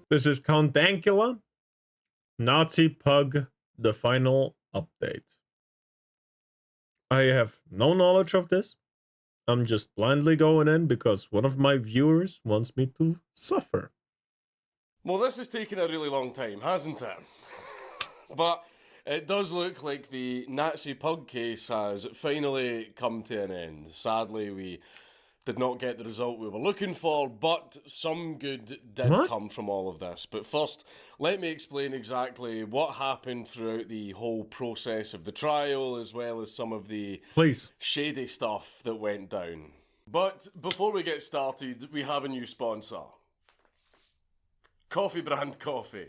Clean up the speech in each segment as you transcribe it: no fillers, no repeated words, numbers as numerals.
This is Count Dankula, Nazi Pug, the final update. I have no knowledge of this. I'm just blindly going in because one of my viewers wants me to suffer. Well, this has taken a really long time, hasn't it? But it does look like the Nazi Pug case has finally come to an end. Sadly, we did not get the result we were looking for, but some good did come from all of this. But first, let me explain exactly what happened throughout the whole process of the trial, as well as some of the shady stuff that went down. But before we get started, we have a new sponsor. Coffee Brand Coffee.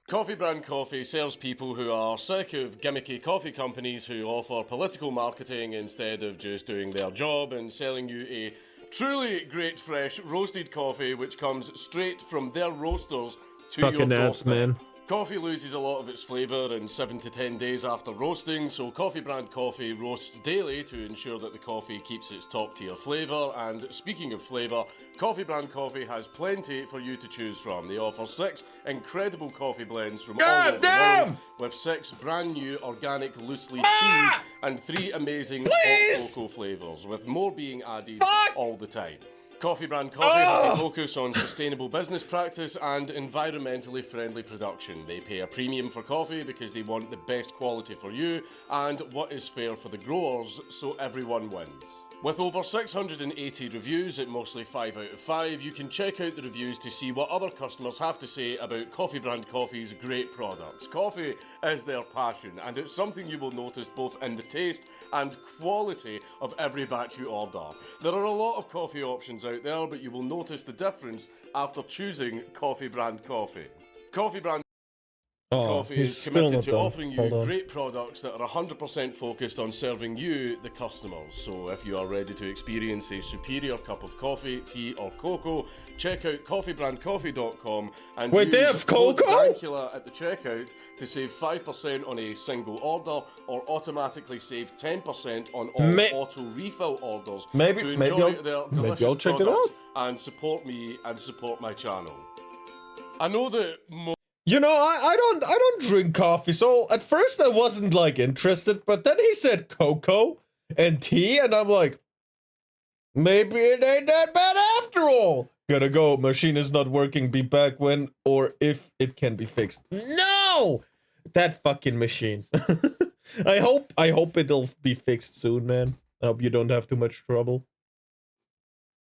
Coffee Brand Coffee serves people who are sick of gimmicky coffee companies who offer political marketing instead of just doing their job and selling you a truly great fresh roasted coffee which comes straight from their roasters to your doorstep. Man. Coffee loses a lot of its flavour in 7 to 10 days after roasting, so Coffee Brand Coffee roasts daily to ensure that the coffee keeps its top tier flavour. And speaking of flavour, Coffee Brand Coffee has plenty for you to choose from. They offer 6 incredible coffee blends from all over the world, with 6 brand new organic loose leaf teas and 3 amazing hot cocoa flavours, with more being added all the time. Coffee Brand Coffee has a focus on sustainable business practice and environmentally friendly production. They pay a premium for coffee because they want the best quality for you and what is fair for the growers, so everyone wins. With over 680 reviews at mostly 5 out of 5, you can check out the reviews to see what other customers have to say about Coffee Brand Coffee's great products. Coffee is their passion, and it's something you will notice both in the taste and quality of every batch you order. There are a lot of coffee options out there, but you will notice the difference after choosing Coffee Brand Coffee. Coffee Brand Coffee is committed to offering you great products that are 100% focused on serving you, the customers. So if you are ready to experience a superior cup of coffee, tea or cocoa, check out coffeebrandcoffee.com and use code Dankula at the checkout to save 5% on a single order or automatically save 10% on all auto refill orders to enjoy their delicious products and support me and support my channel. I know that you know, I don't drink coffee, so at first I wasn't like interested, but then he said cocoa and tea, and I'm like, maybe it ain't that bad after all. Gotta go, machine is not working, be back when or if it can be fixed. No! That fucking machine. I hope it'll be fixed soon, man. I hope you don't have too much trouble.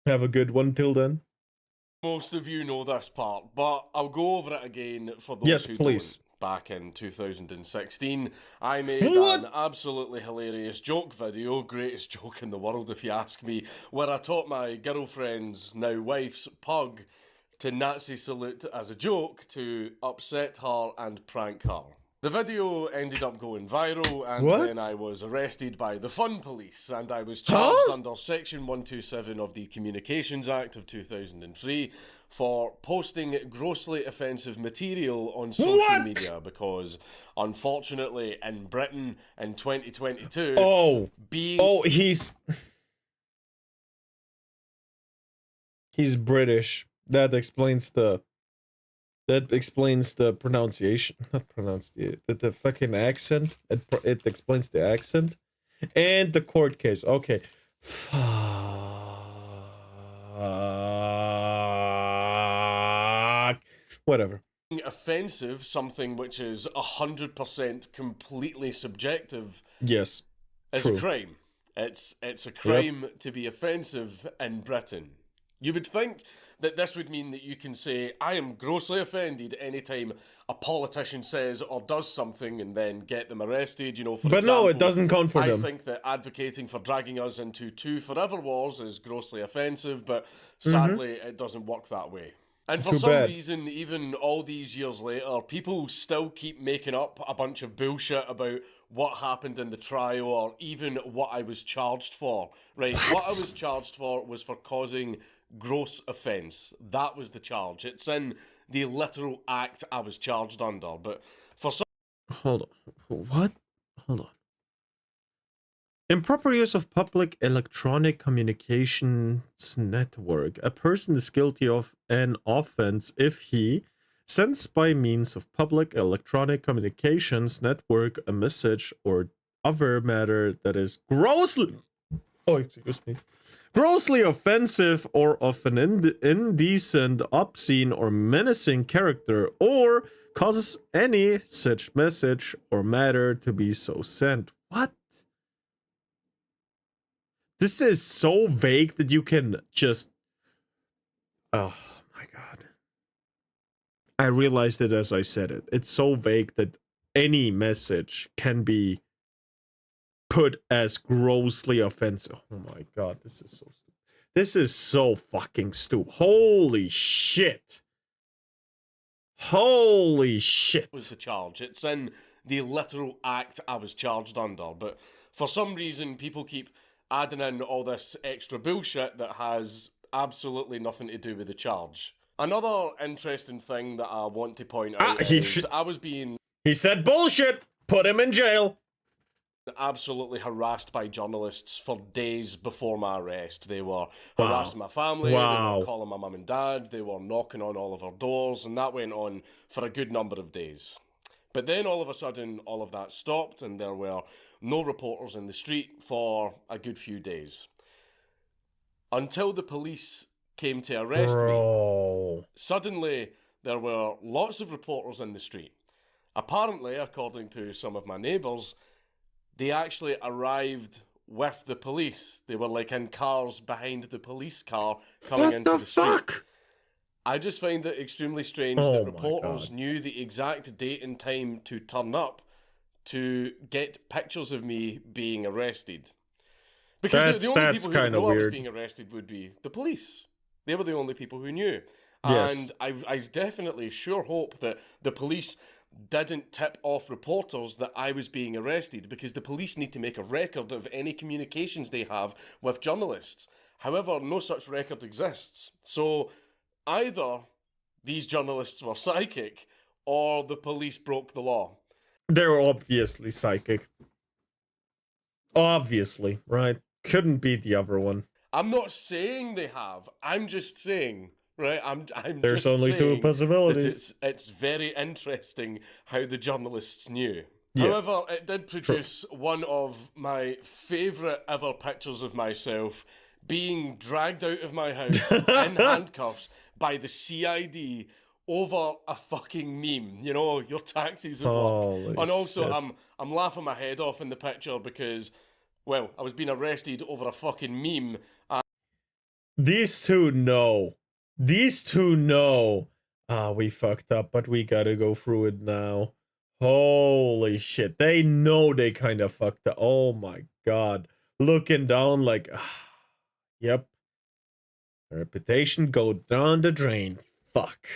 Have a good one till then. Most of you know this part, but I'll go over it again for those who don't. Back in 2016, I made an absolutely hilarious joke video, greatest joke in the world if you ask me, where I taught my girlfriend's, now wife's, pug to Nazi salute as a joke to upset her and prank her. The video ended up going viral, and then I was arrested by the Fun Police, and I was charged under Section 127 of the Communications Act of 2003 for posting grossly offensive material on social media, because unfortunately in Britain in 2022, he's British. That explains the pronunciation, not pronunciation, the fucking accent. It explains the accent and the court case. Okay. Fuck. Whatever. Offensive, something which is 100% completely subjective. Yes. Is a crime. It's a crime to be offensive in Britain. You would think that this would mean that you can say, I am grossly offended anytime a politician says or does something and then get them arrested, you know, for example. No, it doesn't count for them. I think that advocating for dragging us into 2 forever wars is grossly offensive, but sadly it doesn't work that way. And for some reason, even all these years later, people still keep making up a bunch of bullshit about what happened in the trial or even what I was charged for. Right, what I was charged for was for causing gross offence. That was the charge. It's in the literal act I was charged under, but for some... Hold on. What? Hold on. Improper use of public electronic communications network. A person is guilty of an offense if he sends by means of public electronic communications network a message or other matter that is grossly offensive or of an indecent, obscene, or menacing character, or causes any such message or matter to be so sent. What? This is so vague that you can just... Oh my god. I realized it as I said it. It's so vague that any message can be put as grossly offensive. Oh my god, this is so stupid. This is so fucking stupid. Holy shit. Holy shit. Was the charge. It's in the literal act I was charged under, but for some reason people keep adding in all this extra bullshit that has absolutely nothing to do with the charge. Another interesting thing that I want to point out is I was being... He said bullshit! Put him in jail! Absolutely harassed by journalists for days before my arrest. They were harassing my family, they were calling my mum and dad, they were knocking on all of our doors, and that went on for a good number of days. But then all of a sudden, all of that stopped, and there were no reporters in the street for a good few days. Until the police came to arrest me, suddenly there were lots of reporters in the street. Apparently, according to some of my neighbours, they actually arrived with the police. They were like in cars behind the police car coming into the street. What the fuck? I just find it extremely strange that reporters knew the exact date and time to turn up to get pictures of me being arrested. Because the only people who knew I was being arrested would be the police. They were the only people who knew. Yes. And I definitely sure hope that the police didn't tip off reporters that I was being arrested, because the police need to make a record of any communications they have with journalists. However, no such record exists. So either these journalists were psychic or the police broke the law. They're obviously psychic. Obviously, right? Couldn't be the other one. I'm not saying they have. I'm just saying... Right, There's only two possibilities. It's very interesting how the journalists knew. Yeah. However, it did produce one of my favourite ever pictures of myself being dragged out of my house in handcuffs by the CID over a fucking meme. You know, your taxis at work. And also, I'm laughing my head off in the picture because, well, I was being arrested over a fucking meme. These two know. These two know. We fucked up, but we gotta go through it now. Holy shit. They know they kind of fucked up. Oh my god. Looking down like, yep. Reputation go down the drain. Fuck.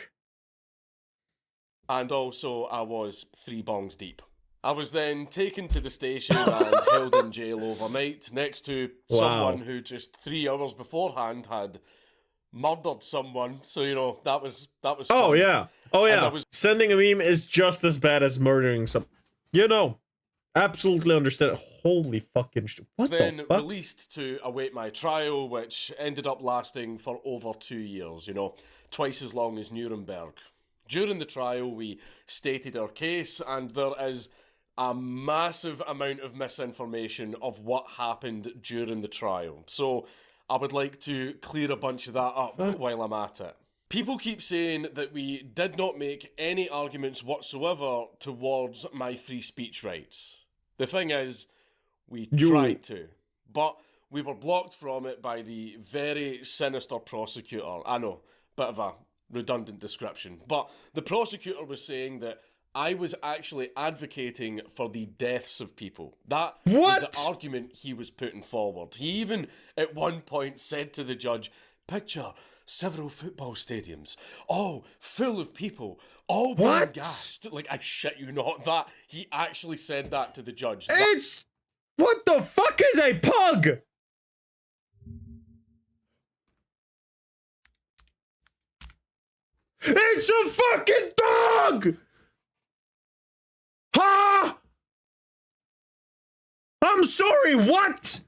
And also, I was 3 bongs deep. I was then taken to the station and held in jail overnight next to someone who just 3 hours beforehand had murdered someone, so you know that was fun. Oh yeah. Sending a meme is just as bad as murdering some. You know, absolutely understand. Holy fucking shit! What the fuck? Then released to await my trial, which ended up lasting for over 2 years. You know, twice as long as Nuremberg. During the trial, we stated our case, and there is a massive amount of misinformation of what happened during the trial. So I would like to clear a bunch of that up while I'm at it. People keep saying that we did not make any arguments whatsoever towards my free speech rights. The thing is, we tried to, but we were blocked from it by the very sinister prosecutor. I know, bit of a redundant description, but the prosecutor was saying that I was actually advocating for the deaths of people. That was the argument he was putting forward. He even, at one point, said to the judge, picture several football stadiums, all full of people, all being gassed. Like, I shit you not, that he actually said that to the judge. It's... What the fuck is a pug? It's a fucking dog! Ha! I'm sorry, what?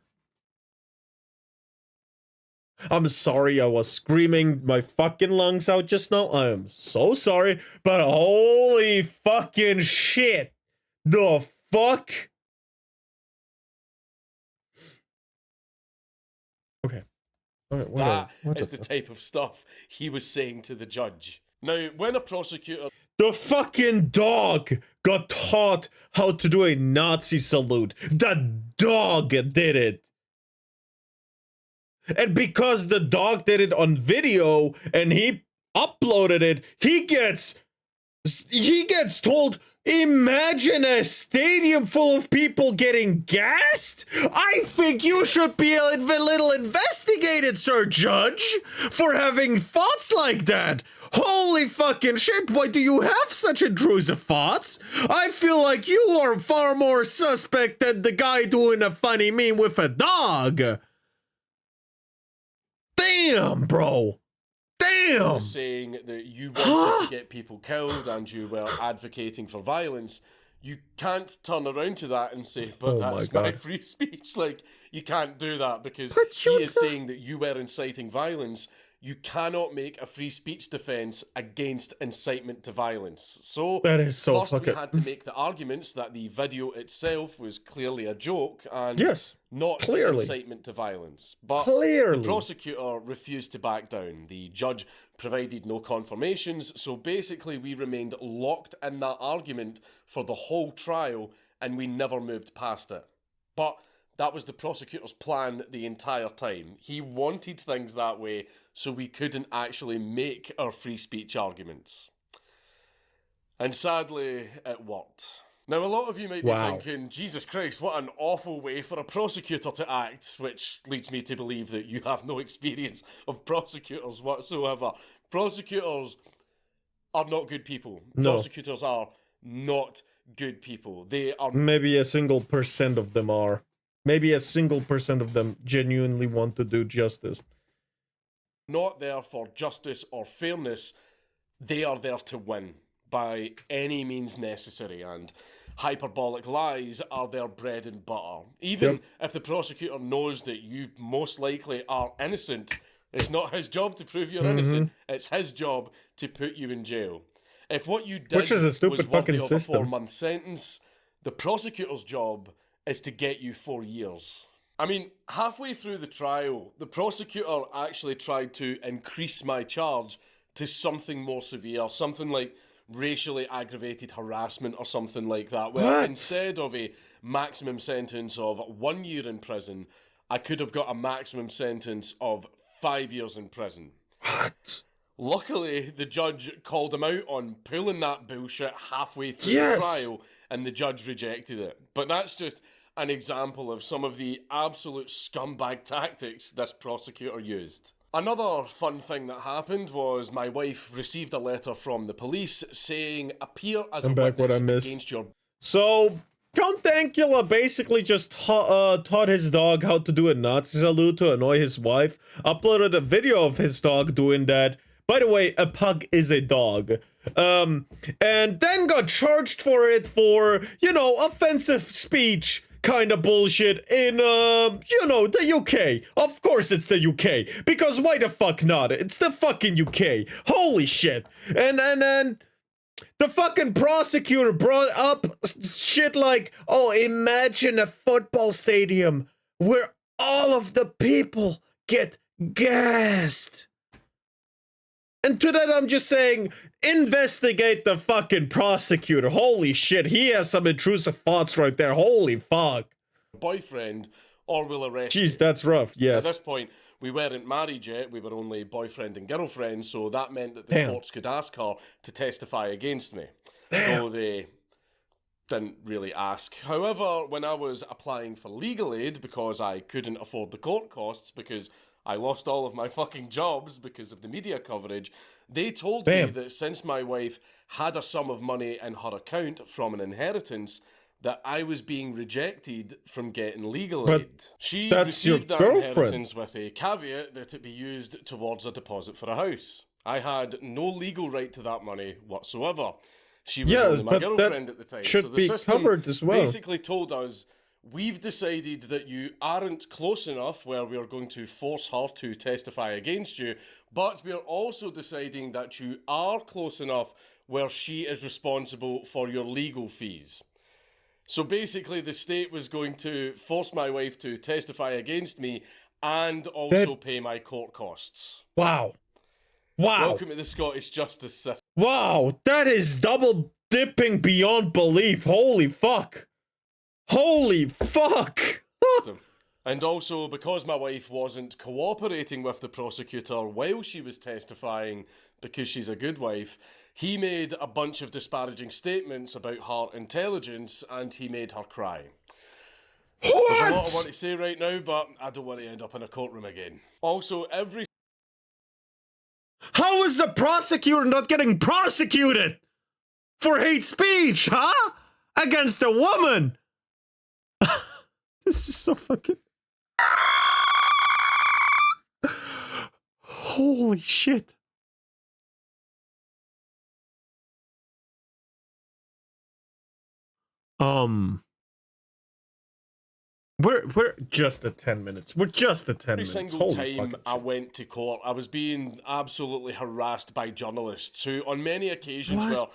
I'm sorry, I was screaming my fucking lungs out just now. I am so sorry, but holy fucking shit. The fuck? Okay. Alright, whatever. That is the type of stuff he was saying to the judge. Now, when a prosecutor... The fucking dog got taught how to do a Nazi salute. The dog did it. And because the dog did it on video and he uploaded it, he gets told, imagine a stadium full of people getting gassed? I think you should be a little investigated, Sir Judge, for having thoughts like that. Holy fucking shit, why do you have such intrusive thoughts? I feel like you are far more suspect than the guy doing a funny meme with a dog. Damn, bro. Damn. Saying that you wanted to get people killed and you were advocating for violence, you can't turn around to that and say, but that's my free speech. Like, you can't do that because he is saying that you were inciting violence. You cannot make a free speech defense against incitement to violence. So that is so first we had to make the arguments that the video itself was clearly a joke and not incitement to violence. But the prosecutor refused to back down. The judge provided no confirmations, so basically we remained locked in that argument for the whole trial and we never moved past it. But that was the prosecutor's plan the entire time. He wanted things that way so we couldn't actually make our free speech arguments. And sadly, it worked. Now, a lot of you might be thinking, Jesus Christ, what an awful way for a prosecutor to act, which leads me to believe that you have no experience of prosecutors whatsoever. Prosecutors are not good people. No. Prosecutors are not good people. They are... Maybe a single % of them are. Maybe a single % of them genuinely want to do justice. Not there for justice or fairness. They are there to win by any means necessary, and hyperbolic lies are their bread and butter. Even if the prosecutor knows that you most likely are innocent, it's not his job to prove you're innocent. It's his job to put you in jail. If what you did Which is a stupid was fucking worthy of system. a 4-month sentence, the prosecutor's job is to get you 4 years. I mean, halfway through the trial, the prosecutor actually tried to increase my charge to something more severe, something like racially aggravated harassment or something like that, where instead of a maximum sentence of 1 year in prison, I could have got a maximum sentence of 5 years in prison. What? Luckily, the judge called him out on pulling that bullshit halfway through the trial, and the judge rejected it. But that's just an example of some of the absolute scumbag tactics this prosecutor used. Another fun thing that happened was my wife received a letter from the police saying, appear as a witness against your... So, Count Dankula basically just taught his dog how to do a Nazi salute to annoy his wife, uploaded a video of his dog doing that. By the way, a pug is a dog. And then got charged for it for, you know, offensive speech kind of bullshit in, you know, the UK. Of course it's the UK, because why the fuck not? It's the fucking UK. Holy shit. And then the fucking prosecutor brought up shit like, oh, imagine a football stadium where all of the people get gassed. And to that, I'm just saying, investigate the fucking prosecutor. Holy shit, he has some intrusive thoughts right there. Holy fuck. Boyfriend, or will arrest Jeez, you. that's rough, yes. At this point, we weren't married yet. We were only boyfriend and girlfriend, so that meant that the courts could ask her to testify against me. Though they didn't really ask. However, when I was applying for legal aid because I couldn't afford the court costs because I lost all of my fucking jobs because of the media coverage, they told me that since my wife had a sum of money in her account from an inheritance, that I was being rejected from getting legal aid. She received that inheritance with a caveat that it be used towards a deposit for a house. I had no legal right to that money whatsoever. She was only my girlfriend at the time. Should so the be system covered as well. basically told us, we've decided that you aren't close enough where we are going to force her to testify against you, but we are also deciding that you are close enough where she is responsible for your legal fees. So basically, the state was going to force my wife to testify against me and also pay my court costs. Wow. Wow. Welcome to the Scottish justice system. Wow, that is double dipping beyond belief. Holy fuck. Holy fuck. And also, because my wife wasn't cooperating with the prosecutor while she was testifying, because she's a good wife, he made a bunch of disparaging statements about her intelligence, and he made her cry. What? There's a lot I want to say right now, but I don't want to end up in a courtroom again. Also, How is the prosecutor not getting prosecuted for hate speech, huh? Against a woman? This is so fucking... Holy shit. We're just at 10 minutes. We're just at 10 every minutes. single Holy time fucking I shit. went to court, I was being absolutely harassed by journalists who, on many occasions, were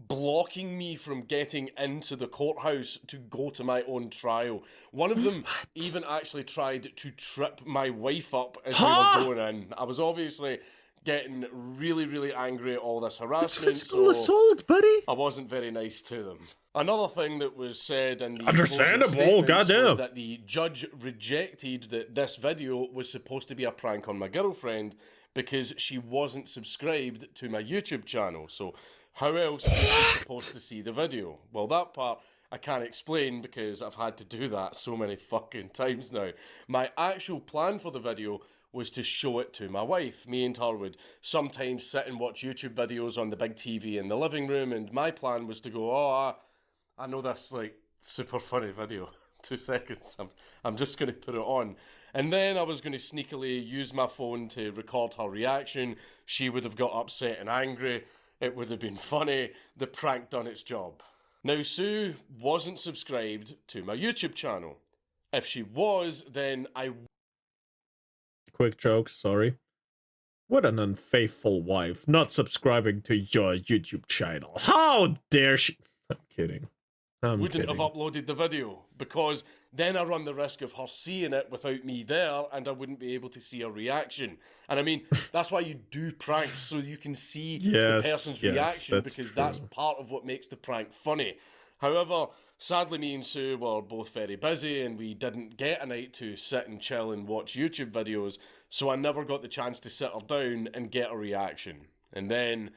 blocking me from getting into the courthouse to go to my own trial. One of them even actually tried to trip my wife up as we were going in. I was obviously getting really, really angry at all this harassment. It's physical assault, buddy. I wasn't very nice to them. Another thing that was said in the Understandable, closing statements goddamn. was that the judge rejected that this video was supposed to be a prank on my girlfriend because she wasn't subscribed to my YouTube channel. So how else was she supposed to see the video? Well, that part I can't explain because I've had to do that so many fucking times now. My actual plan for the video was to show it to my wife. Me and her would sometimes sit and watch YouTube videos on the big TV in the living room, and my plan was to go, oh, I know this, like, super funny video. 2 seconds. I'm just going to put it on. And then I was going to sneakily use my phone to record her reaction. She would have got upset and angry. It would have been funny. The prank done its job. Now, Sue wasn't subscribed to my YouTube channel. If she was, then I... Quick jokes, sorry. What an unfaithful wife, not subscribing to your YouTube channel. How dare she? I'm kidding. wouldn't have uploaded the video, because then I run the risk of her seeing it without me there, and I wouldn't be able to see her reaction. And I mean, that's why you do pranks, so you can see the person's reaction, because that's part of what makes the prank funny. However, sadly, me and Sue were both very busy, and we didn't get a night to sit and chill and watch YouTube videos, so I never got the chance to sit her down and get a reaction. And then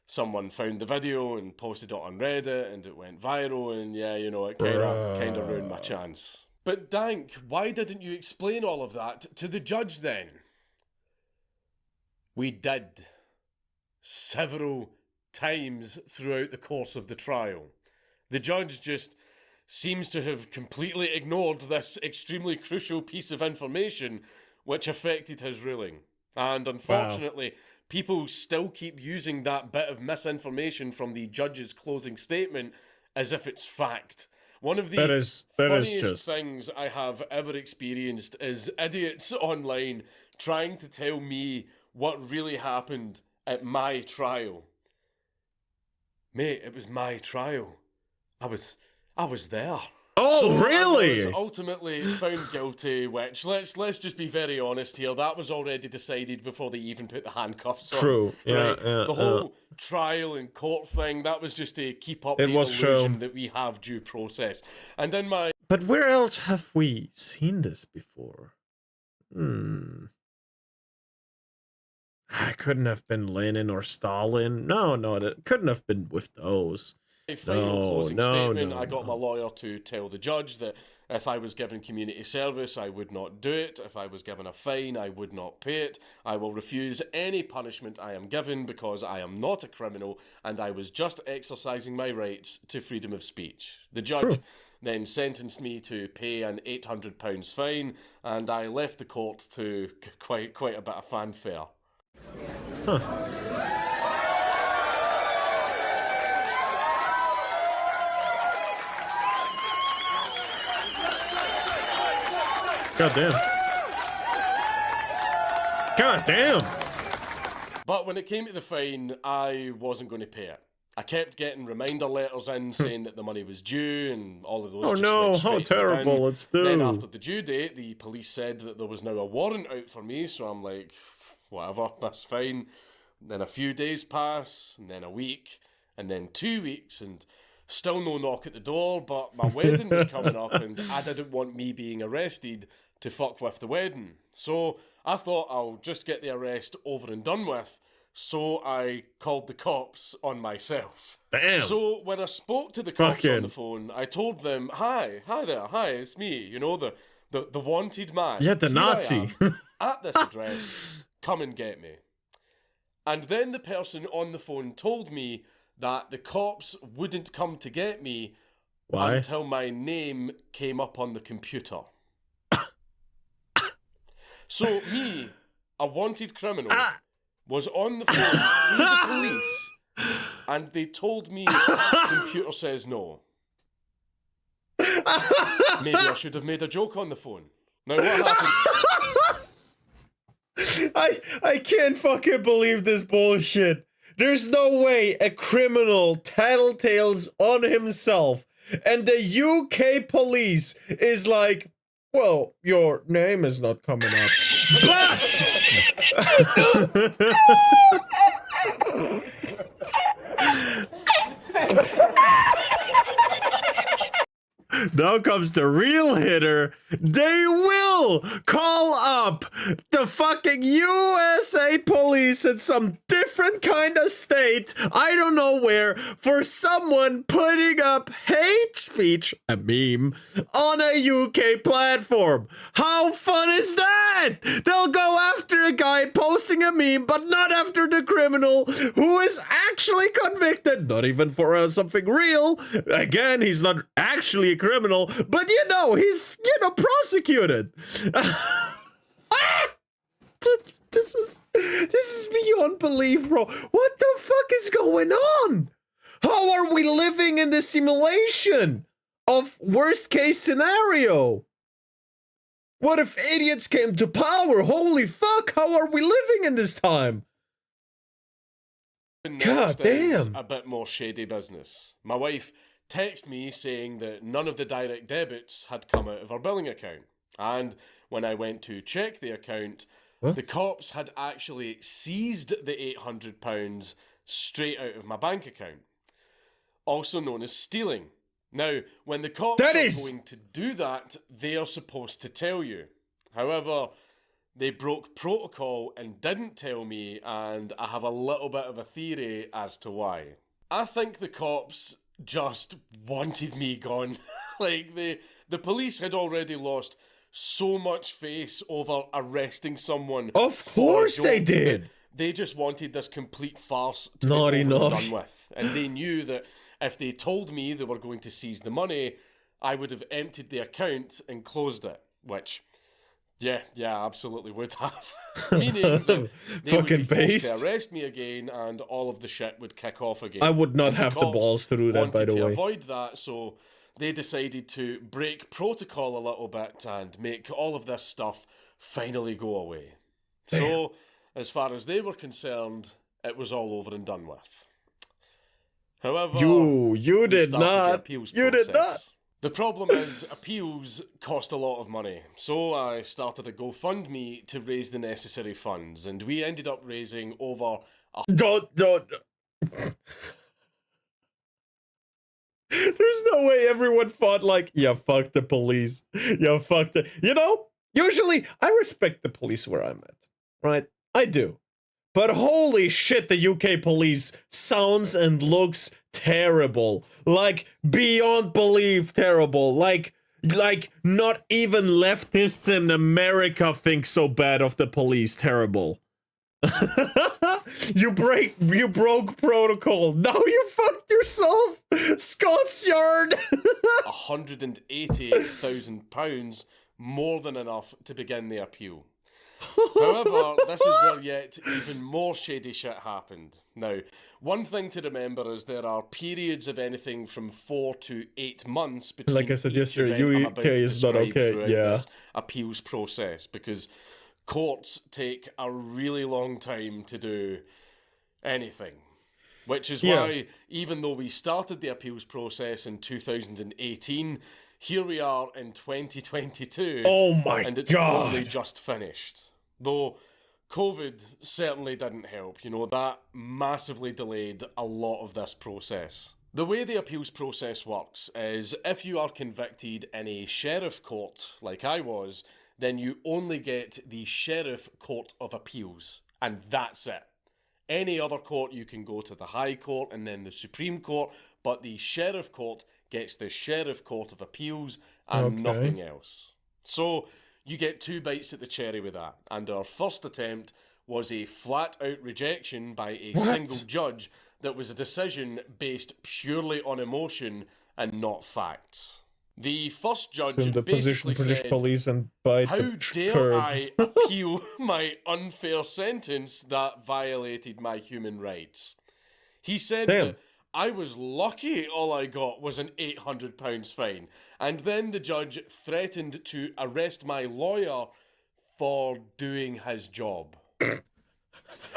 someone found the video and posted it on Reddit, and it went viral, and yeah, you know, it kind of ruined my chance. But Dank, why didn't you explain all of that to the judge then? We did. Several times throughout the course of the trial. The judge just seems to have completely ignored this extremely crucial piece of information which affected his ruling. And unfortunately, people still keep using that bit of misinformation from the judge's closing statement as if it's fact. One of the funniest things I have ever experienced is idiots online trying to tell me what really happened at my trial. Mate, it was my trial. I was there. Oh, so really? I was ultimately found guilty, which, let's just be very honest here, that was already decided before they even put the handcuffs on. True. Yeah, right? The whole trial and court thing, that was just to keep up the illusion that we have due process. And then But where else have we seen this before? I couldn't have been Lenin or Stalin. No, it couldn't have been with those. A final closing statement, I got my lawyer to tell the judge that if I was given community service, I would not do it. If I was given a fine, I would not pay it. I will refuse any punishment I am given because I am not a criminal and I was just exercising my rights to freedom of speech. The judge then sentenced me to pay an £800 fine, and I left the court to quite a bit of fanfare. God damn. God damn. But when it came to the fine, I wasn't going to pay it. I kept getting reminder letters in saying that the money was due, and all of those Oh just no, went how straight to the bin. terrible, it's Then due. after the due date, the police said that there was now a warrant out for me, so I'm like, whatever, that's fine. Then a few days pass, and then a week, and then 2 weeks, and still no knock at the door, but my wedding was coming up, and I didn't want me being arrested to fuck with the wedding. So I thought I'll just get the arrest over and done with, so I called the cops on myself. Damn. So when I spoke to the cops on the phone, I told them, hi there, hi, it's me, you know, the wanted man. Yeah, the Here I Nazi. am, at this address, come and get me. And then the person on the phone told me that the cops wouldn't come to get me Why? until my name came up on the computer. So me, a wanted criminal, was on the phone to the police, and they told me the computer says no. Maybe I should have made a joke on the phone. Now what happened? I can't fucking believe this bullshit. There's no way a criminal tattletales on himself and the UK police is like, well, your name is not coming up. But now comes the real hitter. They will call up the fucking USA police in some different kind of state, I don't know where, for someone putting up hate speech, a meme, on a UK platform. How fun is that? They'll go after a guy posting a meme, but not after the criminal who is actually convicted, not even for something real. Again, he's not actually a criminal, but you know, he's, you know, prosecuted. This is beyond belief, bro. What the fuck is going on? How are we living in the simulation of worst case scenario? What if idiots came to power? Holy fuck, how are we living in this time? God damn. A bit more shady business. My wife texted me saying that none of the direct debits had come out of her billing account. And when I went to check the account, the cops had actually seized the £800 straight out of my bank account. Also known as stealing. Now, when the cops are going to do that, they are supposed to tell you. However, they broke protocol and didn't tell me, and I have a little bit of a theory as to why. I think the cops just wanted me gone. Like, the police had already lost so much face over arresting someone. Of course they did. They just wanted this complete farce to be over and done with. And they knew that if they told me they were going to seize the money, I would have emptied the account and closed it. Which, yeah, absolutely would have. Meaning that they would be forced to arrest me again, and all of the shit would kick off again. I would not have the balls to do that, by the way. To avoid that, so they decided to break protocol a little bit and make all of this stuff finally go away. Damn. So, as far as they were concerned, it was all over and done with. However, you did not. You did not. The problem is, appeals cost a lot of money, so I started a GoFundMe to raise the necessary funds, and we ended up raising over Don't. There's no way everyone thought like, yeah, fuck the police. Yeah, fuck the... You know, usually I respect the police where I'm at, right? I do. But holy shit, the UK police sounds and looks terrible. Like, beyond belief terrible. Like not even leftists in America think so bad of the police. Terrible. You broke protocol. Now you fucked yourself. Scots Yard. £188,000, more than enough to begin the appeal. However, this is where yet even more shady shit happened. Now, one thing to remember is there are periods of anything from 4 to 8 months between Like I said each yesterday, event I'm about UK to is not describe okay, throughout yeah. this appeals process, because courts take a really long time to do anything. Which is why, even though we started the appeals process in 2018, here we are in 2022, Oh my and it's god! only just finished. Though COVID certainly didn't help, you know, that massively delayed a lot of this process. The way the appeals process works is if you are convicted in a sheriff court, like I was, then you only get the Sheriff Court of Appeals, and that's it. Any other court, you can go to the High Court and then the Supreme Court, but the Sheriff Court gets the Sheriff Court of Appeals and nothing else. So you get 2 bites at the cherry with that, and our first attempt was a flat-out rejection by a single judge that was a decision based purely on emotion and not facts. The first judge the basically British said, police and bite "How the dare curb." I appeal my unfair sentence that violated my human rights?" He said that I was lucky all I got was an £800 fine, and then the judge threatened to arrest my lawyer for doing his job.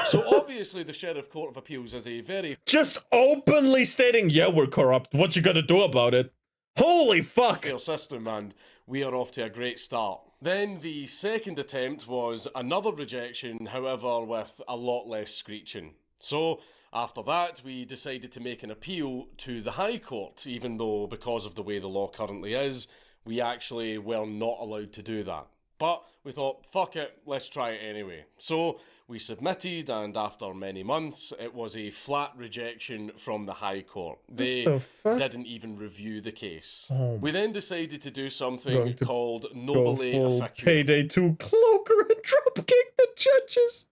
So obviously the Sheriff Court of Appeals is a very just openly stating, yeah, we're corrupt, what you gonna do about it? Holy fuck! fair system, and we are off to a great start. Then the second attempt was another rejection, however with a lot less screeching. So after that we decided to make an appeal to the High Court, even though because of the way the law currently is, we actually were not allowed to do that. But we thought, fuck it, let's try it anyway. So we submitted, and after many months, it was a flat rejection from the High Court. They didn't even review the case. We then decided to do something called Nobile Officium. Payday 2 cloaker and dropkick the judges!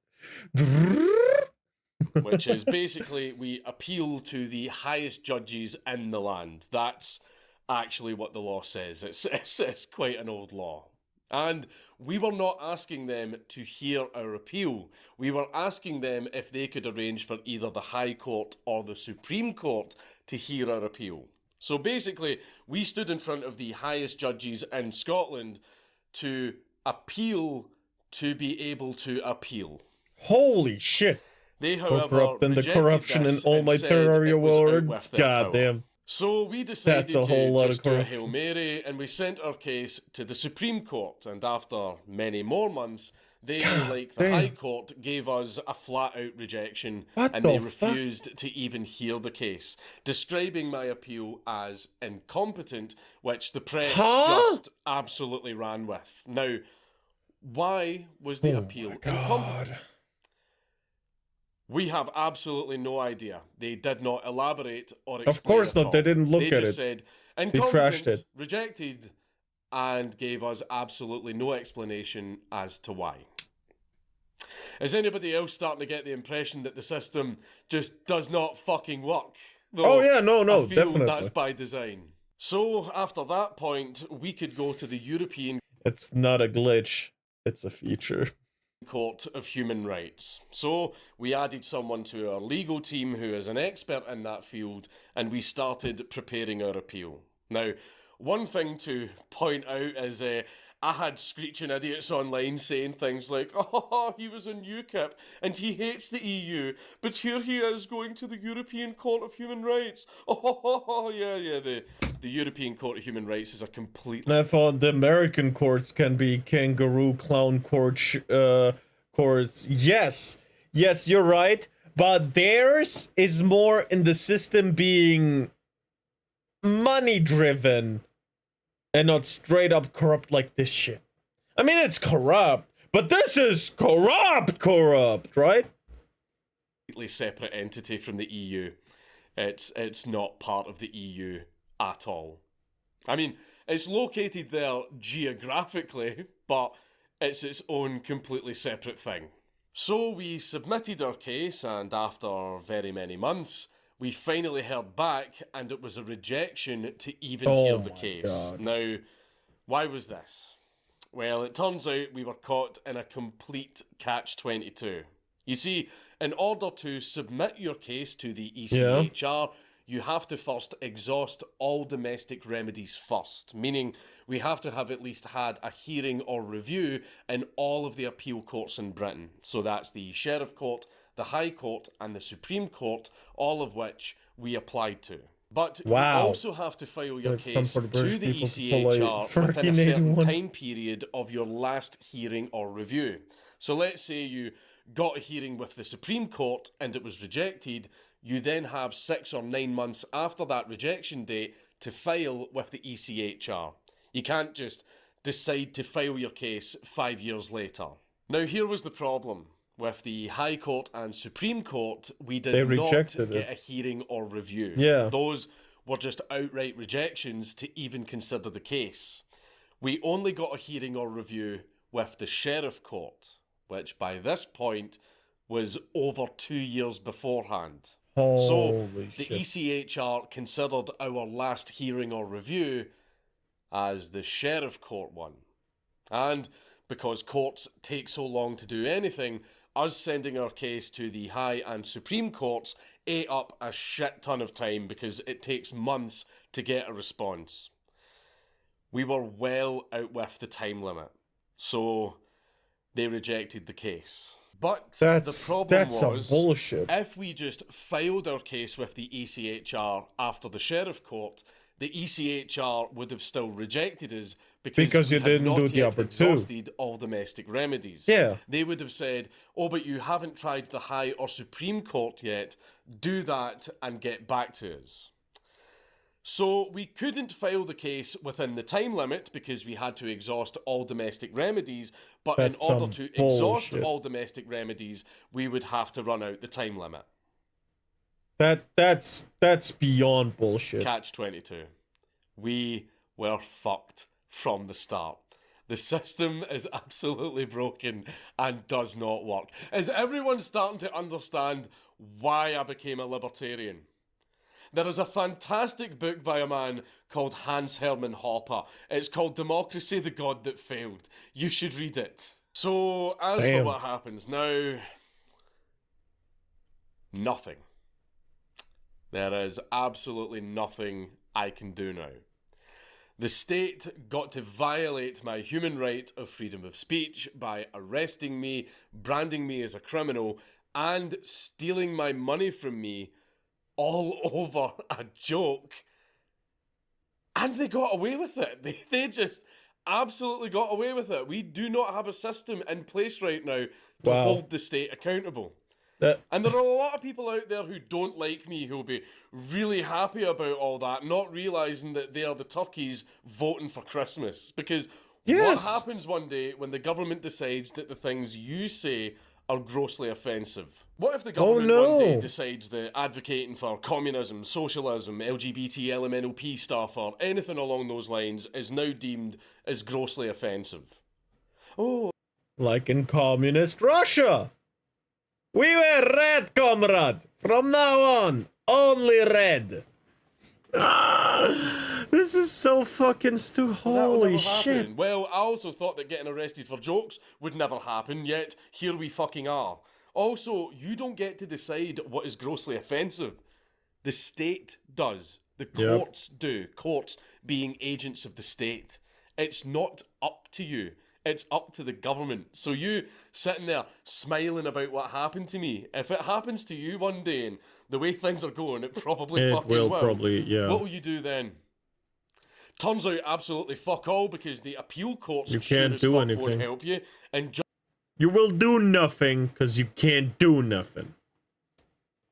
Which is basically we appeal to the highest judges in the land. That's actually what the law says. It's quite an old law. And we were not asking them to hear our appeal. We were asking them if they could arrange for either the High Court or the Supreme Court to hear our appeal. So basically, we stood in front of the highest judges in Scotland to appeal to be able to appeal. Holy shit! They, however, corrupt than the corruption in this all and my said Terraria it was out worlds. with their power. Goddamn. So we decided That's a whole lot to of just do a corruption. Hail Mary, and we sent our case to the Supreme Court, and after many more months, they, like the High Court, gave us a flat-out rejection, and they refused to even hear the case, describing my appeal as incompetent, which the press just absolutely ran with. Now, why was the appeal incompetent? We have absolutely no idea. They did not elaborate or explain. Of course not, they didn't look at it. They just said, incompetent, they trashed it. Rejected, and gave us absolutely no explanation as to why. Is anybody else starting to get the impression that the system just does not fucking work? Though oh yeah, no, I feel definitely. That's by design. So, after that point, we could go to the European... It's not a glitch, it's a feature. Court of Human Rights. So we added someone to our legal team who is an expert in that field, and we started preparing our appeal. Now, one thing to point out is I had screeching idiots online saying things like, "Oh, he was in UKIP and he hates the EU, but here he is going to the European Court of Human Rights." Oh, yeah, the European Court of Human Rights is a completely... I thought the American courts can be kangaroo clown courts. Yes, you're right, but theirs is more in the system being money driven and not straight up corrupt like this shit. I mean, it's corrupt, but this is corrupt, right? Completely separate entity from the EU. It's not part of the EU at all. I mean, it's located there geographically, but it's its own completely separate thing. So we submitted our case, and after very many months, we finally heard back, and it was a rejection to even hear the case. God. Now, why was this? Well, it turns out we were caught in a complete catch-22. You see, in order to submit your case to the ECHR, you have to first exhaust all domestic remedies first, meaning we have to have at least had a hearing or review in all of the appeal courts in Britain. So that's the Sheriff Court, the High Court and the Supreme Court, all of which we applied to. But you also have to file your case to the ECHR within a certain time period of your last hearing or review. So let's say you got a hearing with the Supreme Court and it was rejected, you then have 6 or 9 months after that rejection date to file with the ECHR. You can't just decide to file your case 5 years later. Now here was the problem. With the High Court and Supreme Court, we did not get a hearing or review. Those were just outright rejections to even consider the case. We only got a hearing or review with the Sheriff Court, which by this point was over 2 years beforehand. So the ECHR considered our last hearing or review as the Sheriff Court one. And because courts take so long to do anything, us sending our case to the High and Supreme Courts ate up a shit ton of time because it takes months to get a response. We were well out with the time limit, so they rejected the case. But the problem was, bullshit. If we just filed our case with the ECHR after the Sheriff Court, the ECHR would have still rejected us because you didn't do the other two. Exhausted all domestic remedies. They would have said, oh, but you haven't tried the High or Supreme Court yet. Do that and get back to us. So we couldn't file the case within the time limit because we had to exhaust all domestic remedies, but in order to exhaust all domestic remedies, we would have to run out the time limit. That's beyond bullshit. Catch-22. We were fucked from the start. The system is absolutely broken and does not work. Is everyone starting to understand why I became a libertarian? There is a fantastic book by a man called Hans Hermann Hoppe. It's called Democracy, the God That Failed. You should read it. So, as for what happens now, nothing. There is absolutely nothing I can do now. The state got to violate my human right of freedom of speech by arresting me, branding me as a criminal, and stealing my money from me all over a joke. And they got away with it. They just absolutely got away with it. We do not have a system in place right now to hold the state accountable. And there are a lot of people out there who don't like me who will be really happy about all that, not realising that they are the turkeys voting for Christmas. Because what happens one day when the government decides that the things you say are grossly offensive? What if the government one day decides that advocating for communism, socialism, LGBT, LMNOP stuff, or anything along those lines is now deemed as grossly offensive? Oh. Like in communist Russia. We were red, comrade. From now on, only red. This is so fucking stupid. Holy shit. Well, I also thought that getting arrested for jokes would never happen, yet here we fucking are. Also, you don't get to decide what is grossly offensive. The state does. The courts do. Courts being agents of the state. It's not up to you. It's up to the government. So you sitting there smiling about what happened to me, if it happens to you one day and the way things are going, it probably fucking will. What will you do then? Turns out absolutely fuck all, because the appeal courts won't help you. And you will do nothing because you can't do nothing.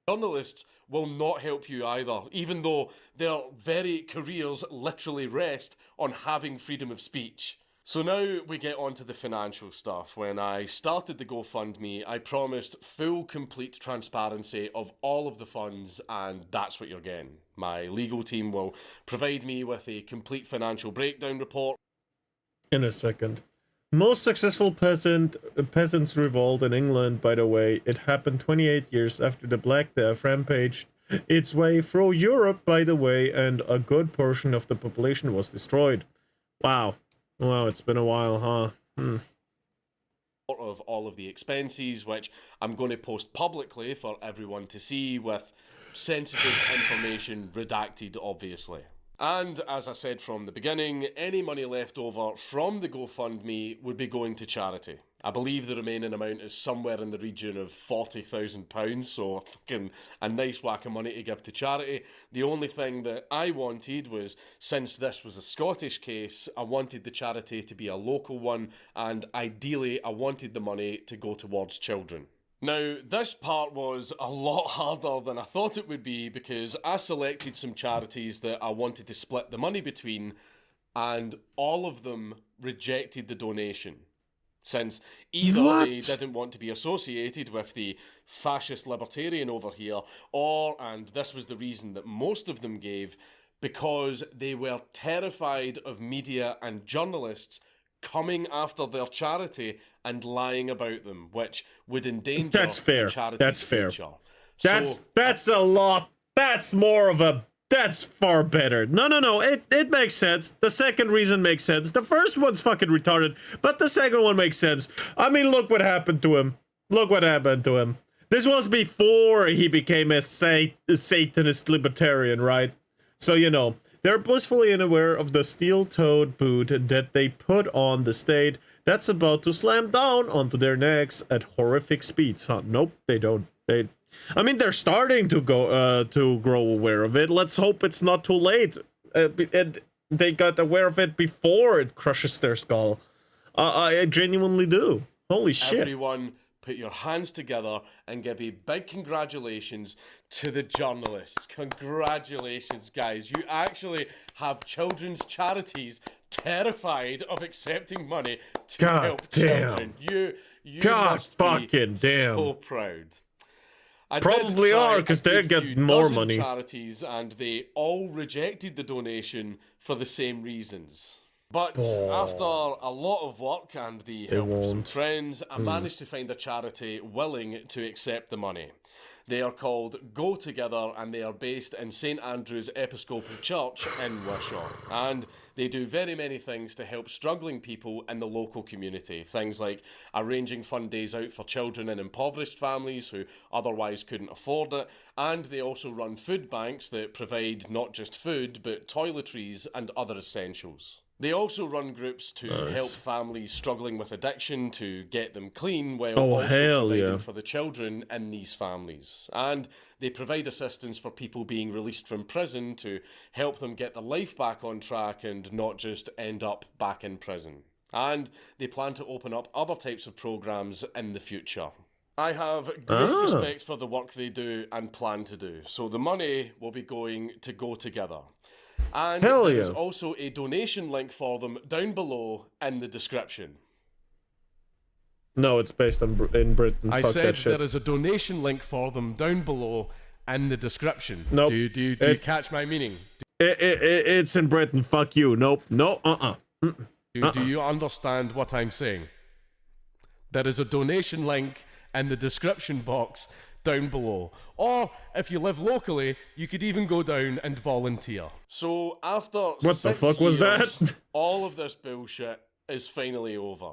Journalists will not help you either, even though their very careers literally rest on having freedom of speech. So now we get on to the financial stuff. When I started the GoFundMe, I promised full, complete transparency of all of the funds, and that's what you're getting. My legal team will provide me with a complete financial breakdown report. In a second. Most successful peasants' revolt in England, by the way, it happened 28 years after the Black Death rampaged its way through Europe, by the way, and a good portion of the population was destroyed. Wow. Wow, it's been a while, huh? Of all of the expenses, which I'm going to post publicly for everyone to see with sensitive information redacted, obviously. And as I said from the beginning, any money left over from the GoFundMe would be going to charity. I believe the remaining amount is somewhere in the region of £40,000, so fucking a nice whack of money to give to charity. The only thing that I wanted was, since this was a Scottish case, I wanted the charity to be a local one, and ideally I wanted the money to go towards children. Now, this part was a lot harder than I thought it would be because I selected some charities that I wanted to split the money between, and all of them rejected the donation. Since either they didn't want to be associated with the fascist libertarian over here, or, and this was the reason that most of them gave, because they were terrified of media and journalists coming after their charity and lying about them, which would endanger the charity's future. That's a lot. That's more of a... That's far better. No. It makes sense. The second reason makes sense. The first one's fucking retarded, but the second one makes sense. I mean, look what happened to him. Look what happened to him. This was before he became a Satanist libertarian, right? So, you know, they're blissfully unaware of the steel-toed boot that they put on the state that's about to slam down onto their necks at horrific speeds. Huh? Nope, they don't. I mean, they're starting to grow aware of it. Let's hope it's not too late. And they got aware of it before it crushes their skull. I genuinely do. Holy shit. Everyone, put your hands together and give a big congratulations to the journalists. Congratulations, guys. You actually have children's charities terrified of accepting money to help children. You must be so proud. I probably are, because they get more money. Charities, and they all rejected the donation for the same reasons. But after a lot of work and the help of some friends, I managed to find a charity willing to accept the money. They are called Go Together, and they are based in St Andrew's Episcopal Church in Wishaw. And they do very many things to help struggling people in the local community. Things like arranging fun days out for children in impoverished families who otherwise couldn't afford it. And they also run food banks that provide not just food, but toiletries and other essentials. They also run groups to help families struggling with addiction to get them clean while also providing for the children in these families. And they provide assistance for people being released from prison to help them get their life back on track and not just end up back in prison. And they plan to open up other types of programs in the future. I have great respect for the work they do and plan to do, so the money will be going to Go Together. And there's also a donation link for them down below in the description. No, it's based in Britain. I said there is a donation link for them down below in the description. Nope. Do you catch my meaning? It's in Britain. Fuck you. Nope. No. Do you understand what I'm saying? There is a donation link in the description box down below. Or, if you live locally, you could even go down and volunteer. So, after what the fuck was that? All of this bullshit is finally over.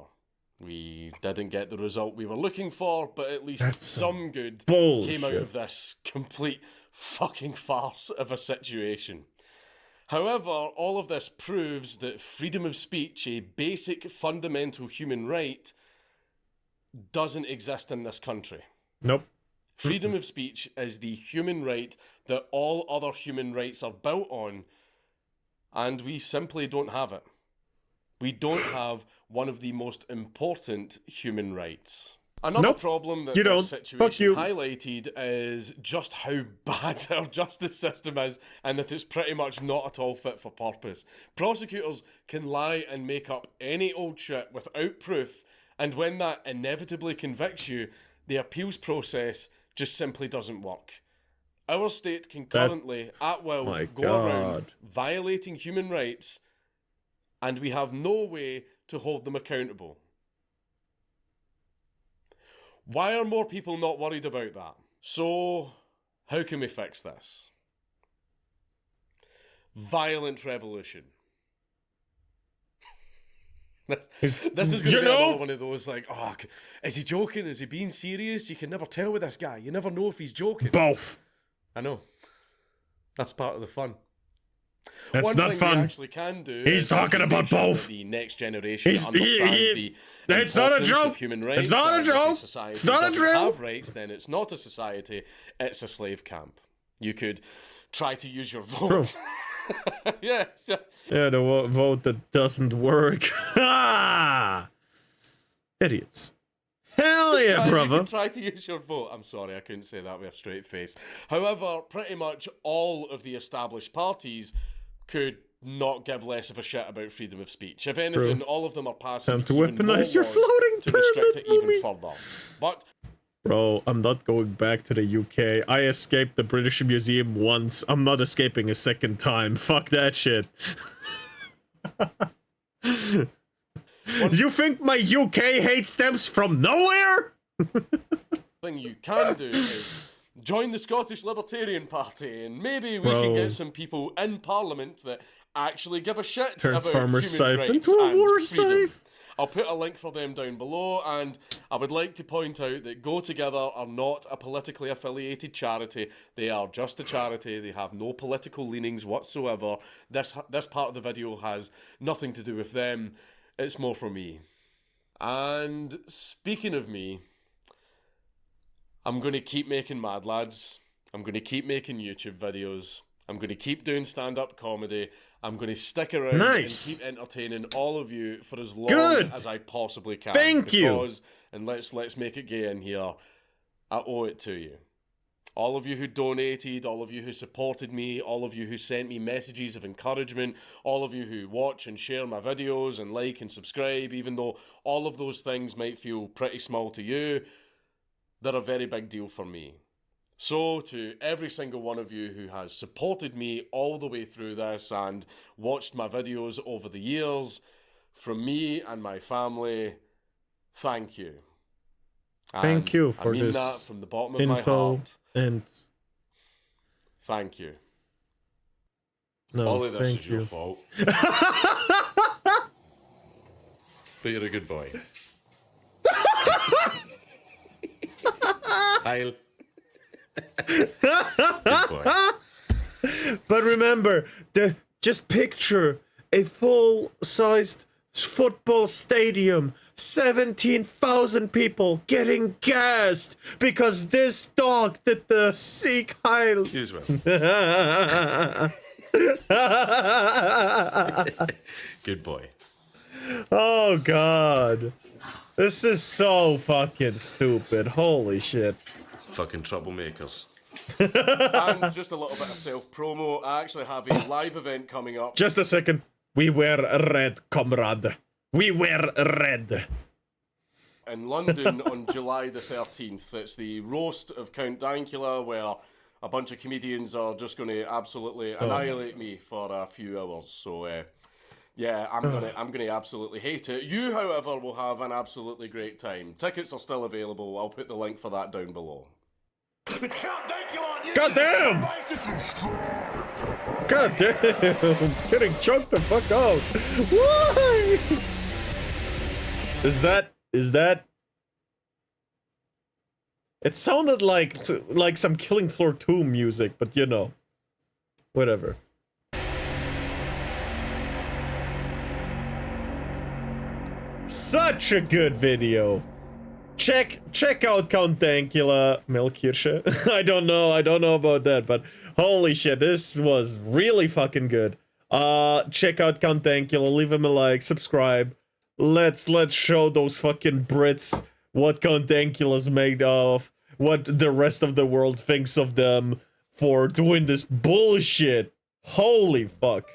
We didn't get the result we were looking for, but at least some good came out of this complete fucking farce of a situation. However, all of this proves that freedom of speech, a basic fundamental human right, doesn't exist in this country. Nope. Freedom of speech is the human right that all other human rights are built on, and we simply don't have it. We don't have one of the most important human rights. Another problem that this situation highlighted is just how bad our justice system is, and that it's pretty much not at all fit for purpose. Prosecutors can lie and make up any old shit without proof, and when that inevitably convicts you, the appeals process just simply doesn't work. Our state can currently, at will, go around violating human rights, and we have no way to hold them accountable. Why are more people not worried about that? So, how can we fix this? Violent revolution. This is going to be another one of those, like, oh, is he joking? Is he being serious? You can never tell with this guy. You never know if he's joking. Both. I know. That's part of the fun. That's One not thing fun. we actually can do. He's talking about both. The next generation understands the it's not a joke. Of human rights. It's not a joke. It's not a drill. Have rights, then it's not a society. It's a slave camp. You could try to use your vote. Yeah. Yeah, the vote that doesn't work. Idiots. Hell yeah, brother. You can try to use your vote. I'm sorry, I couldn't say that with a straight face. However, pretty much all of the established parties could not give less of a shit about freedom of speech. If anything, all of them are passing time to weaponize your floating to restrict it even movie. further. But bro, I'm not going back to the UK. I escaped the British Museum once. I'm not escaping a second time. Fuck that shit. You think my UK hate stems from nowhere? thing you can do is join the Scottish Libertarian Party, and maybe we can get some people in Parliament that actually give a shit Turns about farmer's human scythe rights into a and war freedom. scythe. I'll put a link for them down below, and I would like to point out that Go Together are not a politically affiliated charity. They are just a charity. They have no political leanings whatsoever. This part of the video has nothing to do with them. It's more for me. And speaking of me, I'm going to keep making Mad Lads. I'm going to keep making YouTube videos. I'm going to keep doing stand-up comedy. I'm going to stick around and keep entertaining all of you for as long as I possibly can. Thank you. And let's make it gay in here. I owe it to you. All of you who donated, all of you who supported me, all of you who sent me messages of encouragement, all of you who watch and share my videos and like and subscribe, even though all of those things might feel pretty small to you, they're a very big deal for me. So to every single one of you who has supported me all the way through this and watched my videos over the years, from me and my family, thank you. Thank you for I mean this that from the bottom of my heart. And thank you. No, all of this thank is you. your fault. But you're a good boy. Kyle. Good boy. But remember, just picture a full-sized football stadium, 17,000 people getting gassed because this dog did the Sieg Heil. You as well. Good boy. Oh god. This is so fucking stupid. Holy shit. Fucking troublemakers. And just a little bit of self-promo. I actually have a live event coming up. Just a second. We wear red, comrade. We wear red. In London on July the 13th. It's the roast of Count Dankula, where a bunch of comedians are just going to absolutely annihilate me for a few hours. So, yeah, I'm gonna absolutely hate it. You, however, will have an absolutely great time. Tickets are still available. I'll put the link for that down below. It's Count Dankula. God damn! God damn! Getting choked the fuck out. Why? Is that? It sounded like some Killing Floor 2 music, but you know, whatever. Such a good video. Check out Count Dankula, Melkirsche. I don't know about that, but holy shit, this was really fucking good. Check out Count Dankula, leave him a like, subscribe. Let's show those fucking Brits what Count Dankula's made of, what the rest of the world thinks of them for doing this bullshit. Holy fuck.